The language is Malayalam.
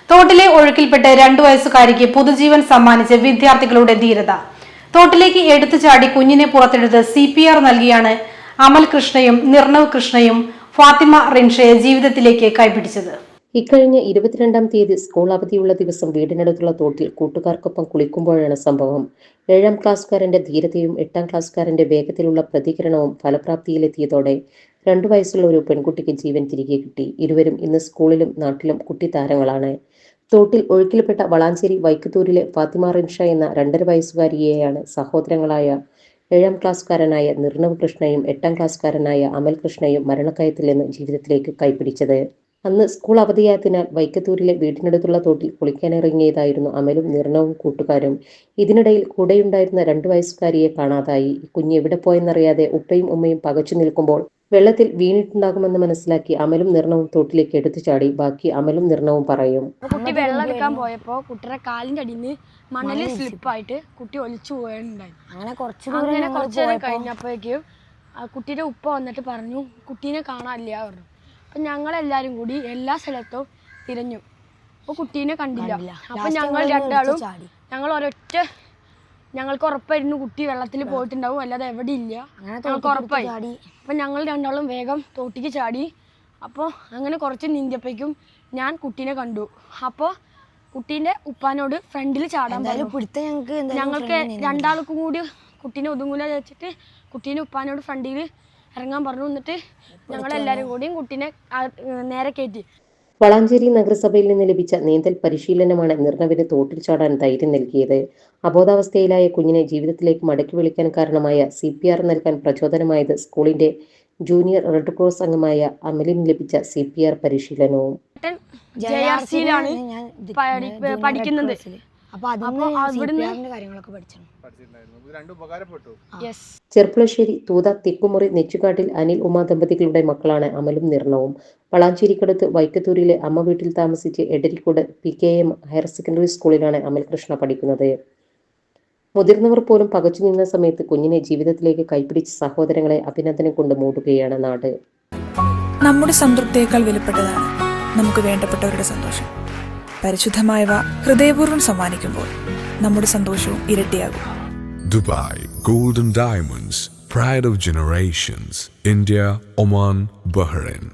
തോട്ടിലെ ഒഴുക്കിൽപ്പെട്ട് 2 വയസ്സുകാരിക്ക് പുതുജീവൻ സമ്മാനിച്ച് വിദ്യാർത്ഥികളുടെ ധീരത. തോട്ടിലേക്ക് എടുത്തു ചാടി കുഞ്ഞിനെ പുറത്തെടുത്ത് CPR നൽകിയാണ് അമൽ കൃഷ്ണയും നിർണവ് കൃഷ്ണയും ഫാത്തിമ റിൻഷയെ ജീവിതത്തിലേക്ക് കൈപിടിച്ചത്. ഇക്കഴിഞ്ഞ 22-ാം തീയതി സ്കൂൾ അവധിയുള്ള ദിവസം വീടിനടുത്തുള്ള തോട്ടിൽ കൂട്ടുകാർക്കൊപ്പം കുളിക്കുമ്പോഴാണ് സംഭവം. 7-ാം ക്ലാസ്സുകാരന്റെ ധീരതയും 8-ാം ക്ലാസ്സുകാരന്റെ വേഗത്തിലുള്ള പ്രതികരണവും ഫലപ്രാപ്തിയിലെത്തിയതോടെ 2 വയസ്സുള്ള ഒരു പെൺകുട്ടിക്ക് ജീവൻ തിരികെ കിട്ടി. ഇരുവരും ഇന്ന് സ്കൂളിലും നാട്ടിലും കുട്ടിത്താരങ്ങളാണ്. തോട്ടിൽ ഒഴുക്കിൽപ്പെട്ട വളാഞ്ചേരി വൈക്കത്തൂരിലെ ഫാത്തിമ റിൻഷ എന്ന 2.5 വയസ്സുകാരിയെയാണ് സഹോദരങ്ങളായ 7-ാം ക്ലാസ്സുകാരനായ നിർണവ് കൃഷ്ണയും 8-ാം ക്ലാസ്സുകാരനായ അമൽ കൃഷ്ണയും മരണക്കയത്തിൽ നിന്ന് ജീവിതത്തിലേക്ക് കൈപിടിച്ചത്. അന്ന് സ്കൂൾ അവധിയായതിനാൽ വൈക്കത്തൂരിലെ വീടിനടുത്തുള്ള തോട്ടിൽ കുളിക്കാനിറങ്ങിയതായിരുന്നു അമലും നിർണവും കൂട്ടുകാരും. ഇതിനിടയിൽ കൂടെയുണ്ടായിരുന്ന 2 വയസ്സുകാരിയെ കാണാതായി. കുഞ്ഞ് എവിടെ പോയെന്നറിയാതെ ഉപ്പയും ഉമ്മയും പകച്ചു നിൽക്കുമ്പോൾ വെള്ളത്തിൽ വീണിട്ടുണ്ടാകുമെന്ന് മനസ്സിലാക്കി അമലും നിർണവും തോട്ടിലേക്ക് എടുത്തു ചാടി. ബാക്കി അമലും നിർണവും പറയും. കുട്ടി വെള്ളം എടുക്കാൻ പോയപ്പോ കുട്ടിയുടെ കാലിന്റെ അടിയിൽ നിന്ന് മണല് സ്ലിപ്പായിട്ട് കുട്ടി ഒലിച്ചു പോയിട്ടുണ്ടായി. അങ്ങനെ കുറച്ചു നേരം കഴിഞ്ഞപ്പോഴേക്കും കുട്ടിയുടെ ഉപ്പ വന്നിട്ട് പറഞ്ഞു കുട്ടീനെ കാണാനില്ല പറഞ്ഞു. അപ്പൊ ഞങ്ങളെല്ലാരും കൂടി എല്ലാ സ്ഥലത്തും തിരഞ്ഞു. അപ്പൊ കുട്ടീനെ കണ്ടില്ല. അപ്പൊ ഞങ്ങൾ രണ്ടാളും ഞങ്ങൾക്ക് ഉറപ്പായിരുന്നു കുട്ടി വെള്ളത്തിൽ പോയിട്ടുണ്ടാവും, അല്ലാതെ എവിടെ ഇല്ല. ഞങ്ങൾക്ക് ഉറപ്പായി. അപ്പൊ ഞങ്ങൾ രണ്ടാളും വേഗം തോട്ടിക്ക് ചാടി. അപ്പോൾ അങ്ങനെ കുറച്ച് നീന്തിയപ്പോഴേക്കും ഞാൻ കുട്ടീനെ കണ്ടു. അപ്പോൾ കുട്ടീൻ്റെ ഉപ്പാനോട് ഫ്രണ്ടിൽ ചാടാൻ പറഞ്ഞു. ഞങ്ങൾക്ക് രണ്ടാൾക്കും കൂടി കുട്ടീനെ ഒതുങ്ങൂല വെച്ചിട്ട് കുട്ടീനെ ഉപ്പാനോട് ഫ്രണ്ടിൽ ഇറങ്ങാൻ പറഞ്ഞു. എന്നിട്ട് ഞങ്ങളെല്ലാവരും കൂടിയും കുട്ടീനെ നേരെ കയറ്റി. വളാഞ്ചേരി നഗരസഭയിൽ നിന്ന് ലഭിച്ച നീന്തൽ പരിശീലനമാണ് നിർണവിന് തോട്ടിൽ ചാടാൻ ധൈര്യം നൽകിയത്. അബോധാവസ്ഥയിലായ കുഞ്ഞിനെ ജീവിതത്തിലേക്ക് മടക്കി വിളിക്കാൻ കാരണമായ CPR നൽകാൻ പ്രചോദനമായത് സ്കൂളിന്റെ ജൂനിയർ റെഡ് ക്രോസ് അംഗമായ അമലിന് ലഭിച്ച CPR പരിശീലനവും. പഠിക്കുന്നത്. ചെർപ്പുളശ്ശേരി തൂത തിക്കുമുറി നെച്ചുകാട്ടിൽ അനിൽ ഉമാ ദമ്പതികളുടെ മക്കളാണ് അമലും നിർണവും. വളാഞ്ചേരിക്കടുത്ത് വൈക്കത്തൂരിലെ അമ്മ വീട്ടിൽ താമസിച്ച് എടരിക്കോട് PKM ഹയർ സെക്കൻഡറി സ്കൂളിലാണ് അമൽ കൃഷ്ണ പഠിക്കുന്നത്. മുതിർന്നവർ പോലും പകച്ചു നിന്ന സമയത്ത് കുഞ്ഞിനെ ജീവിതത്തിലേക്ക് കൈപിടിച്ച സഹോദരങ്ങളെ അഭിനന്ദനം കൊണ്ട് മൂടുകയാണ് നാട്. നമ്മുടെ സംതൃപ്തിയേക്കാൾ വിലപ്പെട്ടതാണ് നമുക്ക് വേണ്ടപ്പെട്ടവരുടെ സന്തോഷം. പരിശുദ്ധമായവ ഹൃദയപൂർവ്വം സമ്മാനിക്കുമ്പോൾ നമ്മുടെ സന്തോഷവും ഇരട്ടിയാകും. Dubai Golden Diamonds, Pride of Generations, India, Oman, Bahrain.